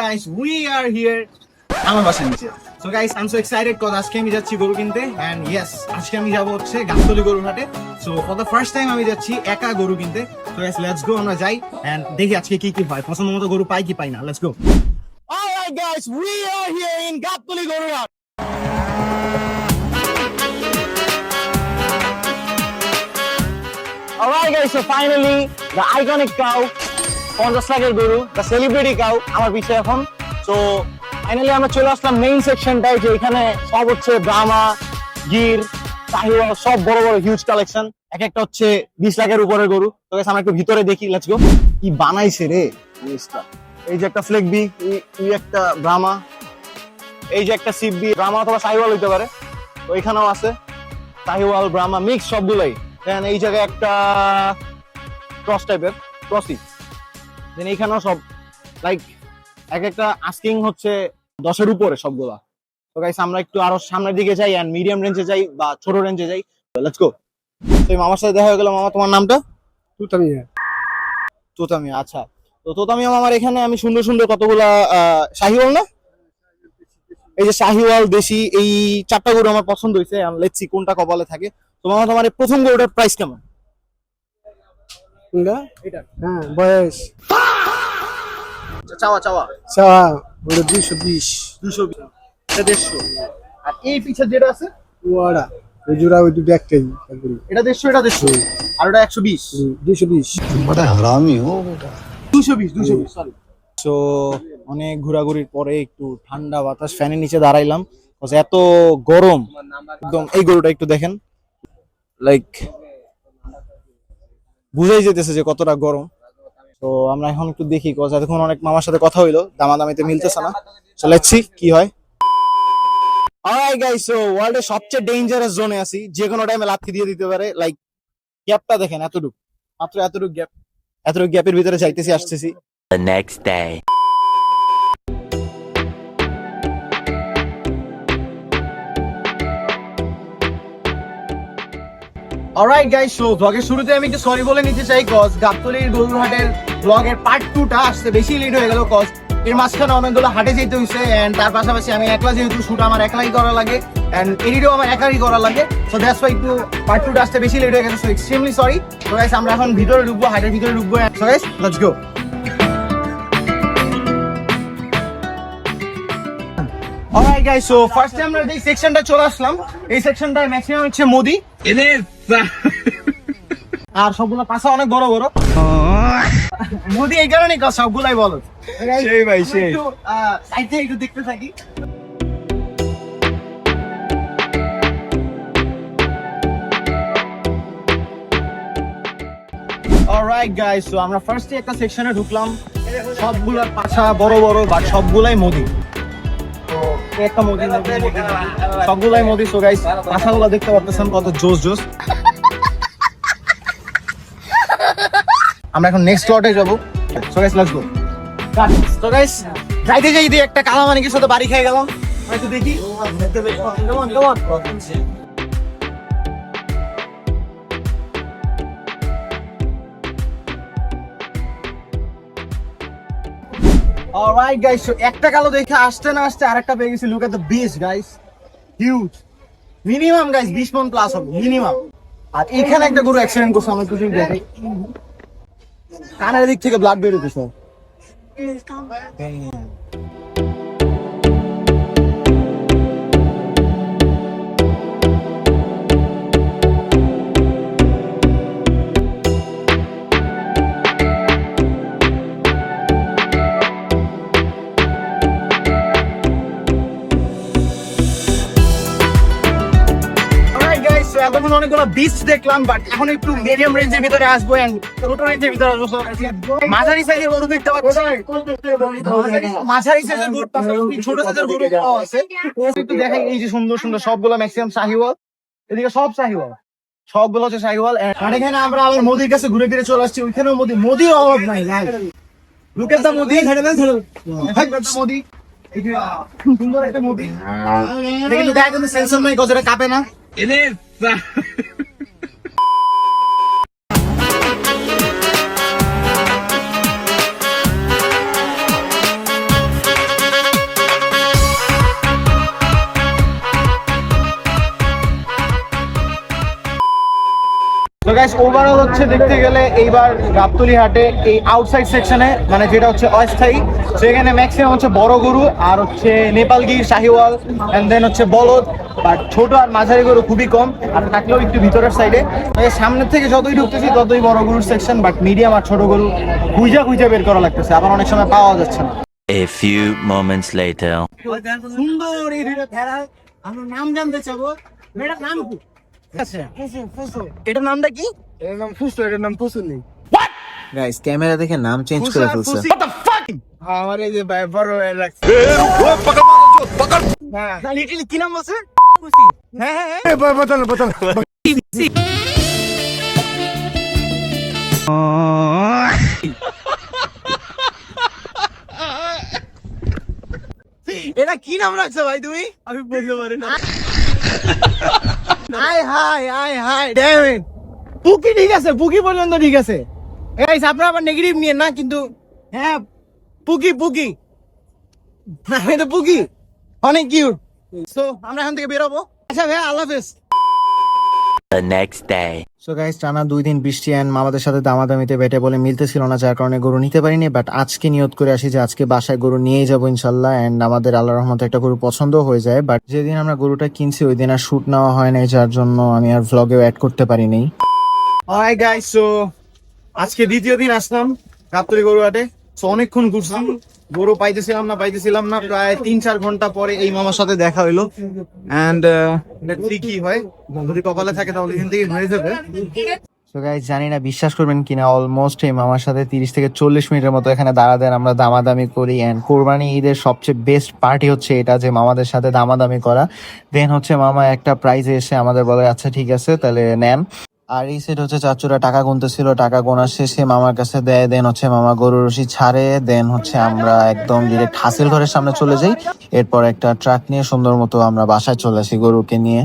guys, we are here. আমার বাসার নিচে। So guys, I'm so excited because আজকে আমি যাচ্ছি গরু কিনতে and yes, আজকে আমি যাব হচ্ছে গাবতলী গরুর হাটে। So for the first time আমি যাচ্ছি একা গরু কিনতে। So guys, let's go, আমরা যাই and দেখি আজকে কি কি হয়। পছন্দ মতো গরু পাই কি পাই না। Let's go. Alright guys, we are here in Gabtali গরুর হাট. Alright guys, so finally the iconic cow, 50 লাখের গরু, the celebrity cow আমার পিছে এখন। So ফাইনালি আমরা চলে আসলাম মেইন সেকশনটায়, যে এখানে সব হচ্ছে ব্রাহ্মা, গির, শাহিওয়াল, সব বড় বড় হিউজ কালেকশন। এক একটা হচ্ছে 20 লাখের উপরের গরু। তো গাইস আমরা একটু ভিতরে দেখি, লেটস গো। কি বানাইছে রে জিনিসটা! এই যে একটা ফ্লেগবি, এই একটা ব্রাহ্মা, এই যে একটা সিপবি, ব্রাহ্মা অথবা শাহিওয়াল হইতে পারে। তো এখানেও আছে শাহিওয়াল ব্রাহ্মা মিক্স সবগুলাই। দেন এই জায়গায় একটা ক্রস টাইপের ক্রসি। দেন এইখানেও সব লাইক এক একটা আস্কিং হচ্ছে 10-এর উপরে সবগুলা। তো গাইস আমরা একটু আরো সামনের দিকে যাই এন্ড মিডিয়াম রেঞ্জে যাই বা ছোট রেঞ্জে যাই। Let's go. এই মামার সাথে দেখা হয়ে গেল। মামা, তোমার নামটা? তুতামিয়া। তোতামিয়া, আচ্ছা। তো তোতামিয়া মামার এখানে আমি সুন্দর সুন্দর কতগুলা শাহিওয়াল, না এই যে শাহিওয়াল দেশি, এই 4টা গরু আমার পছন্দ হয়েছে। লেটস সি কোনটা কপালে থাকে। তো মামা, তোমার এই প্রথম গরুটার প্রাইস কেমন? কোনটা? এটা হ্যাঁ, বয়স চাওয়া চাওয়া চাওয়া ওটা 220। 220, এটা 150। আর এই পিছে যেটা আছে ওয়াড়া ওই জোড়া, ওই দুটো একটাই একদম। এটা 150, এটা 150, আর ওটা 120। 220। बड़ा हरामी हो बेटा। 220 সরি। তো অনেক ঘোরাঘুরির পরে একটু ঠান্ডা বাতাস, ফ্যানের নিচে দাঁড়াইলাম। এত গরম একদম। এই গরুটা একটু দেখেন, লাইক বুঝাই যেতেছে যে কতটা গরম। তো আমরা এখন একটু দেখি, এতক্ষণ অনেক মামার সাথে কথা হইলো, দামাদামিতে মিলতেছে না। সো লেটস সি কি হয়। অলরাইট গাইস, সো ওয়ার্ল্ডের সবচেয়ে ডেঞ্জারাস জোনে আছি, যে কোনো টাইমে লাথি দিয়ে দিতে পারে। লাইক গ্যাপটা দেখেন, এতটুকু, মাত্র এতটুকু গ্যাপ। এতটুকু গ্যাপের ভিতরে যাইতেছি আসতেছি। The next day. Alright guys, so ব্লগের শুরুতে আমি একটু সরি বলে নিতে চাই, কজ গাবতলীর গরুর হাটের ব্লগের পার্ট 2টা আসতে বেশি লেট হয়ে গেল, কজ এর মাঝখানে অনেকগুলো হাটে যেতে হয়েছে এন্ড তার পাশাপাশি আমি একলা, যেহেতু শুট আমার একলাই করা লাগে এন্ড এডিটও আমার একাই করা লাগে। সো দ্যাটস ওয়াই একটু পার্ট 2টা আসতে বেশি লেট হয়ে গেছে। So extremely sorry. So guys আমরা এখন ভিতরে ঢুকবো, হাটের ভিতরে ঢুকবো। So guys let's go. Alright guys, so ফার্স্টে আমরা যে সেকশনটা চলে আসলাম, এই সেকশনটায় ম্যাক্সিমাম হচ্ছে মোদি, আর সবগুলো পাশা অনেক বড় বড়। মোদি এই কারণে সবগুলাই বলো সেই ভাই, সেই সাইড থেকে একটু দেখতে থাকি। অলরাইট গাইস, সো আমরা ফার্স্টে একটা সেকশনে ঢুকলাম, সবগুলোর পাশা বড় বড়, বাট সবগুলাই মোদি। তো একটা মোদি, সবগুলাই মোদি। সো গাইস পাশাগুলো দেখতে পাচ্ছেন কত জোস জোস। আমরা এখন নেক্সট লটে যাবো। So guys let's go. So guys যাইতে যাইতে একটা কালামানিকের সাথে বাড়ি খেয়ে গেলাম। একটু দেখি, কেমন কেমন। অলরাইট গাইস, সো একটা কালো দেখে আসতে না আসতে আরেকটা পেয়ে গেছি। Look at the beast guys, huge. Minimum guys 20 maund plus হবে মিনিমাম। আর এখানে একটা গরু অ্যাক্সিডেন্ট করছে, আমরা কিছু দেখি, কানের দিক থেকে ব্লাড বের হইতেছে। এতক্ষণ অনেকগুলো বিচ দেখলাম, বাট এখন একটু মিডিয়াম রেঞ্জের ভিতরে আসবো এন্ড ছোট রেঞ্জের ভিতরে আসবো। মাঝারি সাইজের গরু দেখতে পাচ্ছি, মাঝারি সাইজের গরু, ছোট সাইজের গরু আছে। একটু দেখাই, এই যে সুন্দর সুন্দর সবগুলো ম্যাক্সিমাম শাহিওয়াল, এদিকে সব শাহিওয়াল, সবগুলো হচ্ছে শাহিওয়াল। আর এখানে আমরা আবার মোদির কাছে ঘুরে ফিরে চলে আসছি। ওইখানেও মোদি, মোদিও অভাব নাই। Look at the Modi, Modi সুন্দর একটা মোদি। কিন্তু দেখা কিন্তু সেন্সর নাই, গজরে কাঁপে না। গাইস ওভারঅল হচ্ছে দেখতে গেলে এইবার গাবতলী হাটে এই আউটসাইড সেকশনে মানে যেটা হচ্ছে অস্থায়ী সেখানে ম্যাক্সিমাম হচ্ছে বড় গরু আর হচ্ছে নেপালগির শাহিওয়াল এন্ড দেন হচ্ছে বলদ, বাট ছোট আর মাঝারি গরু খুবই কম আর থাকলেও একটু ভিতরের সাইডে। সামনের থেকে যতই ঢুকতেছি ততই বড় গরুর সেকশন, বাট মিডিয়াম আর ছোট গরু খুঁজা বের করা লাগতেছে, আবার অনেক সময় পাওয়া যাচ্ছে না। A few moments later. সুন্দর এই দুইটা ভেড়া, আমরা নাম জানতে চাবো, এটার নাম কি? আচ্ছা এটার নামটা কি? এর নাম ফুসু, এর নাম ফুসু নেই। গাইস ক্যামেরা দেখে নাম চেঞ্জ করে ফেলছে। আমার এই যে ভাই বড় হয়ে রাখছে। লিটারালি কি নাম বলছে? হ্যাঁ হ্যাঁ এ ভাই বদল বদল। এটা কি নাম রাখছো ভাই তুমি? আমি বলতে পারি না। Hi hi hi hi damn it. Pookie ঠিক আছে, পুকি পর্যন্ত ঠিক আছে। গাইস আপনারা আবার নেগেটিভ নিয়েন না কিন্তু। হ্যাঁ পুকি পুকি, আমি তো পুকি, অনেক কিউট। সো আমরা এখান থেকে বেরোবো। আচ্ছা ভাই আল্লাহ হাফেজ। The next day. So guys টানা 2 দিন বৃষ্টি এন্ড মামাদের সাথে দামাদামিতে বেটে বলে মিলতেছিল না, যার কারণে গরু নিতে পারিনি। বাট আজকে নিয়ত করে আসি যে আজকে বাসায় গরু নিয়েই যাবো ইনশাল্লাহ। এন্ড আমাদের আল্লাহর রহমতে একটা গরু পছন্দ হয়ে যায়। বাট যেদিন আমরা গরুটা কিনছি ওই দিন আর শুট নেওয়া হয় নাই, যার জন্য আমি আর ভ্লগেও অ্যাড করতে পারিনি। অলরাইট গাইস, সো আজকে দ্বিতীয় দিন আসলাম গাবতলী গরু হাটে। সো অনেকক্ষণ ঘুরছি, গরু পাইতেছিলাম না, প্রায় 3-4 ঘন্টা পরে এই মামার সাথে দেখা হইলো। এন্ড কি হয়, যদি কপালে থাকে তাহলে এখান থেকে হয়ে যাবে। সো গাইস জানি না বিশ্বাস করবেন কিনা, অলমোস্ট এই মামার সাথে 30 থেকে 40 মিনিটের মতো এখানে দাঁড়াতেন আমরা দামাদামি করি। এন্ড কোরবানি ঈদের সবচেয়ে বেস্ট পার্টি হচ্ছে এটা, যে মামাদের সাথে দামাদামি করা। দেন হচ্ছে মামা একটা প্রাইজে এসে আমাদের বলে আচ্ছা ঠিক আছে তাহলে নেন। আর এই সেট হচ্ছে চাচুরা টাকা গুনতেছিল, টাকা গোনার শেষে মামার কাছে দেয়। দেন হচ্ছে মামা গরুর রশি ছাড়ে। দেন হচ্ছে আমরা একদম ডিরেক্ট হাসিল ঘরের সামনে চলে যাই। এরপর একটা ট্রাক নিয়ে সুন্দর মতো আমরা বাসায় চলে আসি গরুকে নিয়ে।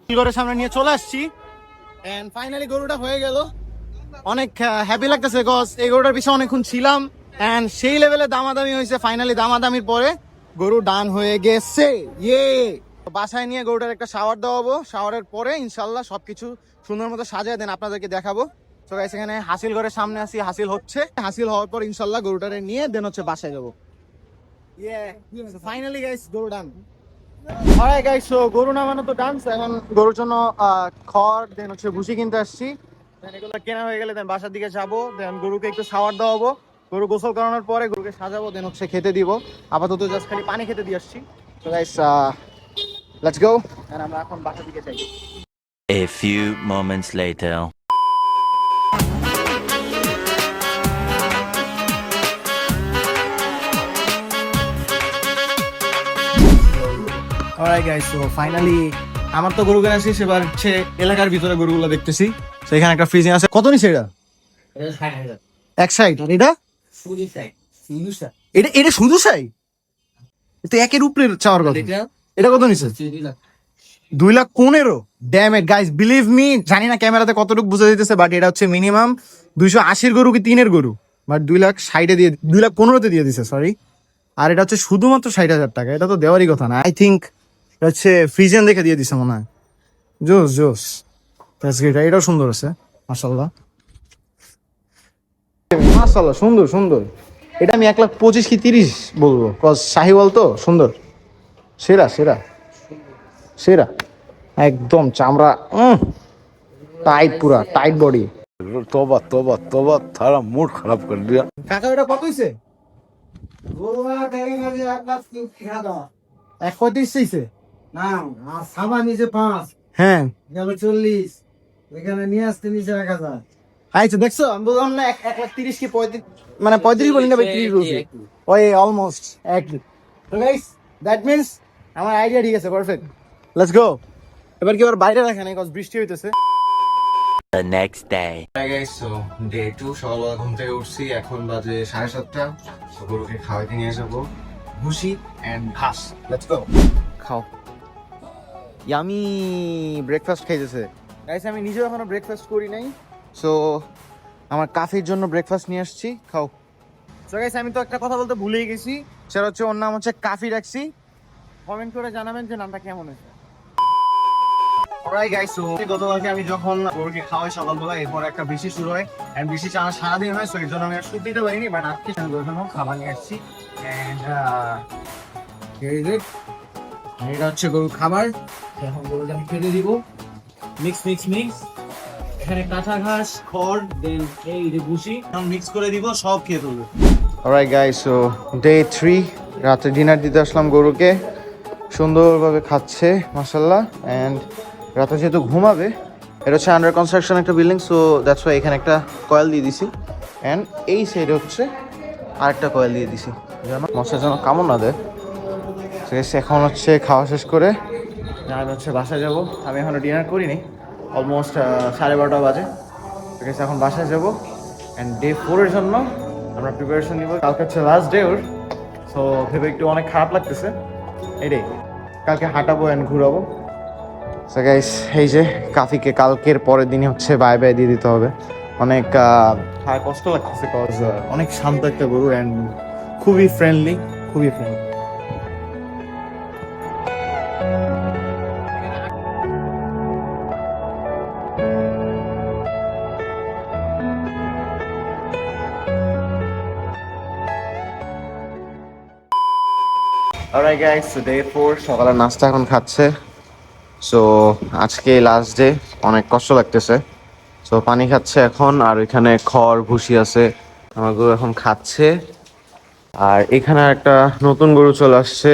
ঘরের সামনে নিয়ে চলে আসছি এন্ড ফাইনালি গরুটা হয়ে গেল। অনেক হ্যাপি লাগতেছে গস, এই গরুটার পিছনে অনেকক্ষণ ছিলাম এন্ড সেই লেভেলে দামাদামি হয়েছে। ফাইনালি দামাদামির পরে গরু ডান হয়ে গেছে। ইয়ে বাসায় নিয়ে গরুটার একটা শাওয়ার দেওয়াবো, শাওয়ারের পরে ইনশাল্লাহ সবকিছু সুন্দর মতো সাজিয়ে দেন আপনাদেরকে দেখাবো। তো গাইস এখানে হাসিল ঘরের সামনে আছি, হাসিল হচ্ছে, হাসিল হওয়ার পর ইনশাল্লাহ গরুটারে নিয়ে দেন হচ্ছে বাসায় যাবো। ফাইনালি গাইস গরু ডান। অলরাইট গাইস, সো গরু নামানো তো ডান্স, এখন গরুর জন্য খড় দেন হচ্ছে ভুসি কিনতে আসছি। দেন এগুলো কেনা হয়ে গেলে দেন বাসার দিকে যাবো, দেন গরুকে একটু শাওয়ার দেওয়াবো, গরু গোসল করানোর পরে গরুকে সাজাবো, দেন হচ্ছে খেতে দিব। আপাতত জাস্ট খালি পানি খেতে দিয়ে আসছি। তো গাইস লেটস গো, এন্ড আমরা এখন বাসার দিকে যাই। A few moments later. Alright guys, so finally আমার তো গরু কেনা শেষ, এবার হচ্ছে এলাকার ভিতরে গরুগুলো দেখতেছি। তো এখানে একটা ফ্রিজিং আছে, কত নিছে এটা? 160। আর এটা এটা এটা শুধু চাই, এটা একের উপরে চাওয়ার কথা। এটা কত নিছে? 2,15,000। Damn it guys, believe me, জানি না ক্যামেরাতে কতটুকু বুঝা দিতেছে, বাট এটা হচ্ছে মিনিমাম 280 গরু কি 3-এর গরু, বাট 2,60,000 দিয়ে 2,15,000 দিয়ে দিছে, সরি। আর এটা হচ্ছে শুধুমাত্র 60,000 টাকা, এটা তো দেওয়ারই কথা না। আই থিঙ্ক এটা হচ্ছে ফ্রিজেন দেখে দিয়ে দিছে মনে হয়। জোস জোস, এটাও সুন্দর আছে মাশাআল্লাহ, মাশাআল্লাহ, সুন্দর সুন্দর। এটা আমি 1,25,000 কি 30 বলবো, কজ শাহিওয়াল তো সুন্দর, সেরা সেরা সেরা, একদম চামড়া টাইট, পুরা টাইট বডি। तौबा तौबा तौबा थारा मूड खराब कर दिया। কাকা এটা কত হইছে? 1,35,000 চাইছে। না, আর সাবা নিচে 5, হ্যাঁ গেল 40, এখানে নিয়ে আসতে নিচে 1,000। আচ্ছা দেখছো, আমি বললাম না 1,30,000 কি 35, মানে 35 বলি না ভাই, 30 বলছি। ওই অলমোস্ট এক। তো গাইস দ্যাট মিন্স আমার আইডিয়া ঠিক আছে, পারফেক্ট। Let's go. এবার কি আবার বাইরে রাখেন, কজ বৃষ্টি হইতেছে। The next day. Hi guys, so day 2, সকালবেলা ঘুম থেকে উঠছি, এখন বাজে 7:30। তো গরুকে খাওয়াইতে নিয়ে যাবো ভুসি এন্ড ঘাস। Let's go. খাও। ইয়ামি ব্রেকফাস্ট খাইতেছে গাইস, আমি নিজেও এখনো ব্রেকফাস্ট করি নাই। সো আমার কাফির জন্য ব্রেকফাস্ট নিয়ে আসছি, খাও। সো গাইস আমি তো একটা কথা বলতে ভুলেই গেছি, সেটা হচ্ছে ওর নাম হচ্ছে কাফি রাখছি। কমেন্ট করে জানাবেন যে নামটা কেমন হয়েছে। Alright guys, so গতকালকে আমি যখন গরুকে খাওয়াই সকালবেলা, এরপর একটা বৃষ্টি শুরু হয় and বৃষ্টি টানা সারাদিন হয়, so এর জন্য আমি আর শুতে দিতে পারিনি, বাট আজকে আমি গরুর জন্য খাবার নিয়ে আসছি and here is it. আর এটা হচ্ছে গরুর খাবার। এখন গরুকে আমি খেতে দিব মিক্স এখানে কাঁচা ঘাস, খড়, দেন এই যে ভুসি এখন মিক্স করে দিব, সব খেয়ে তুলবে। Alright guys, so day 3, রাতে ডিনার দিতে আসলাম গরুকে, সুন্দরভাবে খাচ্ছে মাশাআল্লাহ। এন্ড রাতে যেহেতু ঘুমাবে, এটা হচ্ছে আন্ডার কনস্ট্রাকশন একটা বিল্ডিং, সো দ্যাটস ওয়াই এখানে একটা কয়েল দিয়ে দিছি এন্ড এই সাইডে হচ্ছে আরেকটা কয়েল দিয়ে দিছি যেন মশা যেন কামড় না দেয়। এখন হচ্ছে খাওয়া শেষ করে আমি হচ্ছে বাসায় যাব। আমি এখনো ডিনার করিনি, অলমোস্ট 12:30 বাজে। ঠিক আছে, এখন বাসায় যাব অ্যান্ড ডে 4 এর জন্য আমরা প্রিপারেশন নিব। কালকে হচ্ছে লাস্ট ডে ওর, সো ভেবে একটু অনেক খারাপ লাগতেছে। এটাই, কালকে হাঁটাবো অ্যান্ড ঘুরাবো। সো গাইস, এই যে কাফিকে কালকের পরের দিনই হচ্ছে বাই বাই দিয়ে দিতে হবে। অনেক কষ্ট লাগতেছে, কজ অনেক শান্ত একটা গরু অ্যান্ড খুবই friendly. Alright guys, so day 4, সকালের নাস্তা এখন খাচ্ছে। সো আজকে লাস্ট ডে, অনেক কষ্ট লাগতেছে। সো পানি খাচ্ছে এখন, আর ওইখানে খড় ভুসি আছে, আমার গরু এখন খাচ্ছে। আর এখানে একটা নতুন গরু চলে আসছে,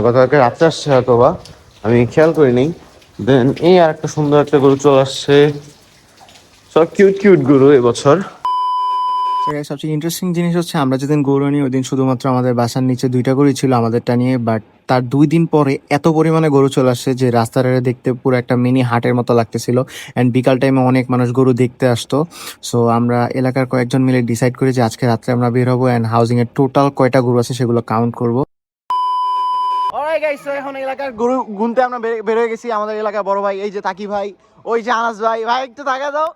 গতকালকে রাত্রে আসছে হয়তো বা, আমি খেয়াল করিনি। দেন এই আর একটা সুন্দর একটা গরু চলে আসছে, সব কিউট গরু এবছর। সবচেয়ে ইন্টারেস্টিং জিনিস হচ্ছে, আমরা যেদিন গরু আনি ওই দিন শুধুমাত্র আমাদের বাসার নিচে 2টা গরু ছিল আমাদেরটা নিয়ে, বাট তার 2 দিন পরে এত পরিমাণে গরু চলে আসছে যে রাস্তার দেখতে পুরো একটা মিনি হাটের মতো লাগতেছিল। অ্যান্ড বিকাল টাইমে অনেক মানুষ গরু দেখতে আসতো। সো আমরা এলাকার কয়েকজন মিলে ডিসাইড করি যে আজকে রাত্রে আমরা বের হবো অ্যান্ড হাউজিং এর টোটাল কয়টা গরু আছে সেগুলো কাউন্ট করবো। এখন এলাকার গরু গুনতে আমরা বের হয়ে গেছি। আমাদের এলাকার বড় ভাই, এই যে তাকি ভাই, ওই যে আনাস ভাই একটু তাকা দাও।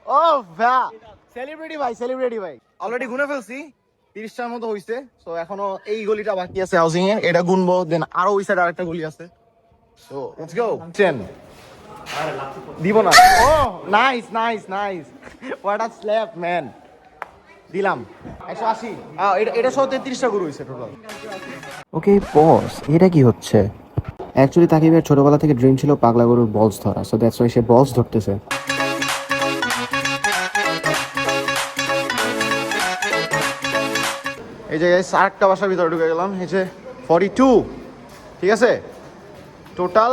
ও ভাই, সেলিব্রিটি ভাই অলরেডি গুনে ফেলছি, 30টার মতো হইছে। সো এখনো এই গলিটা বাকি আছে হাউজিং এর, এটা গুনবো। দেন আরো ওই সাইডে আরেকটা গলি আছে। So let's go. 10 দিব না। Oh nice what a slap man, দিলাম 180। এটা সহ 33টা গরু হইছে টোটাল। ওকে বস, এটা কি হচ্ছে? অ্যাকচুয়ালি তাকিবের ছোটবেলা থেকে ড্রিম ছিল পাগলা গরুর বলস ধরা, সো দ্যাটস ওয়াই সে বলস ধরতেছে। এই যে আরেকটা বাসার ভিতরে ঢুকে গেলাম, এই যে 42, ঠিক আছে, টোটাল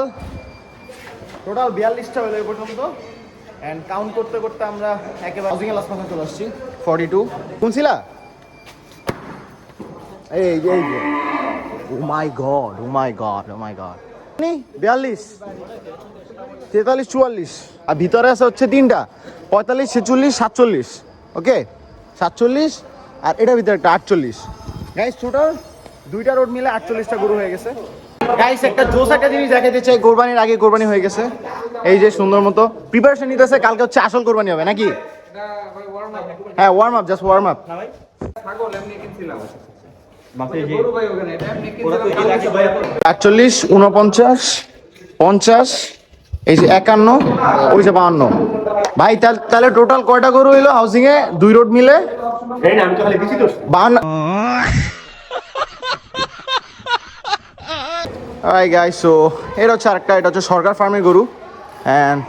42টা হলো এই পর্যন্ত। অ্যান্ড কাউন্ট করতে করতে আমরা একেবারে হাউজিং এর লাস্ট মাথায় চলে আসছি। 42 শুনছিলা? এই যে ও মাই গড 42, 43, 44, আর ভিতরে আছে হচ্ছে 3টা, 45, 46, 47। ওকে, 47, আর এটার ভিতরে একটা 48। গাইস টোটাল 2টা রোড মিলে 48টা গরু হয়ে গেছে। গাইস একটা জোস একটা জিনিস দেখাতে চাই, কোরবানির আগে কোরবানি হয়ে গেছে। এই যে সুন্দর মতো প্রিপারেশন নিতেছে, কালকে হচ্ছে আসল কোরবানি হবে নাকি? হ্যাঁ, warm up, just warm up. 48, 49, 50, এই যে 51, ওই যে 52। ভাই তাহলে টোটাল কয়টা গরু হইলো হাউজিং এ 2 রোড মিলে? 52। Alright guys, so এটা হচ্ছে আরেকটা, এটা হচ্ছে সরকার ফার্মের গরু এন্ড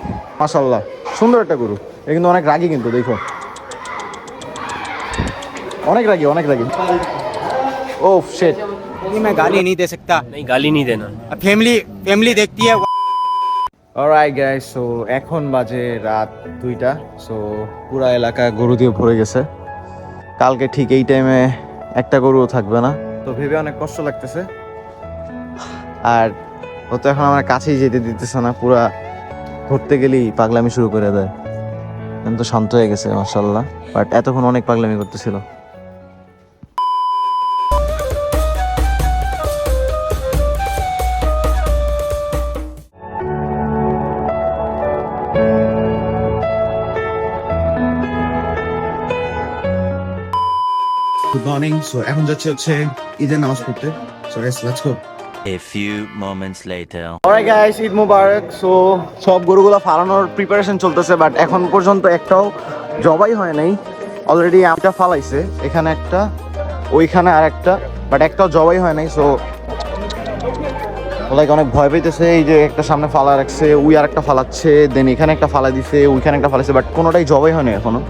মাশাআল্লাহ সুন্দর একটা গরু। এটা কিন্তু অনেক রাগী, কিন্তু দেখো অনেক রাগী। ও শিট, मैं गाली नहीं दे सकता। नहीं, गाली नहीं देना। फैमिली देखती है। অলরাইট গাইস, সো এখন বাজে রাত 2টা। সো পুরা এলাকা গরু দিয়ে ভরে গেছে। কালকে ঠিক এই টাইমে একটা গরুও থাকবে না, তো ভেবে অনেক কষ্ট লাগতেছে। আর ও তো এখন আমার কাছেই যেতে দিতেছে না, পুরা ধরতে গেলেই পাগলামি শুরু করে দেয়। কিন্তু শান্ত হয়ে গেছে মাশাআল্লাহ, বাট এতক্ষণ অনেক পাগলামি করতেছিল। Good morning. সো এখন যাচ্ছে ঈদের নামাজ পড়তে। So guys let's go. A few moments later. Alright guys, Eid Mubarak. So সব গরুগুলো ফালানোর প্রিপারেশন চলতেছে, বাট এখন পর্যন্ত একটাও জবাই হয় নাই। অলরেডি আমটা ফালাইছে, এখানে একটা, ওইখানে আর একটা, বাট একটাও জবাই হয় নাই। সো লাইক অনেক ভয় পেতেছে। এই যে একটা সামনে ফালা রাখছে, ওই আর একটা ফালাচ্ছে, দেন এখানে একটা ফালা দিছে, ওইখানে একটা ফালাইছে, বাট কোনোটাই জবাই হয় নাই এখনো।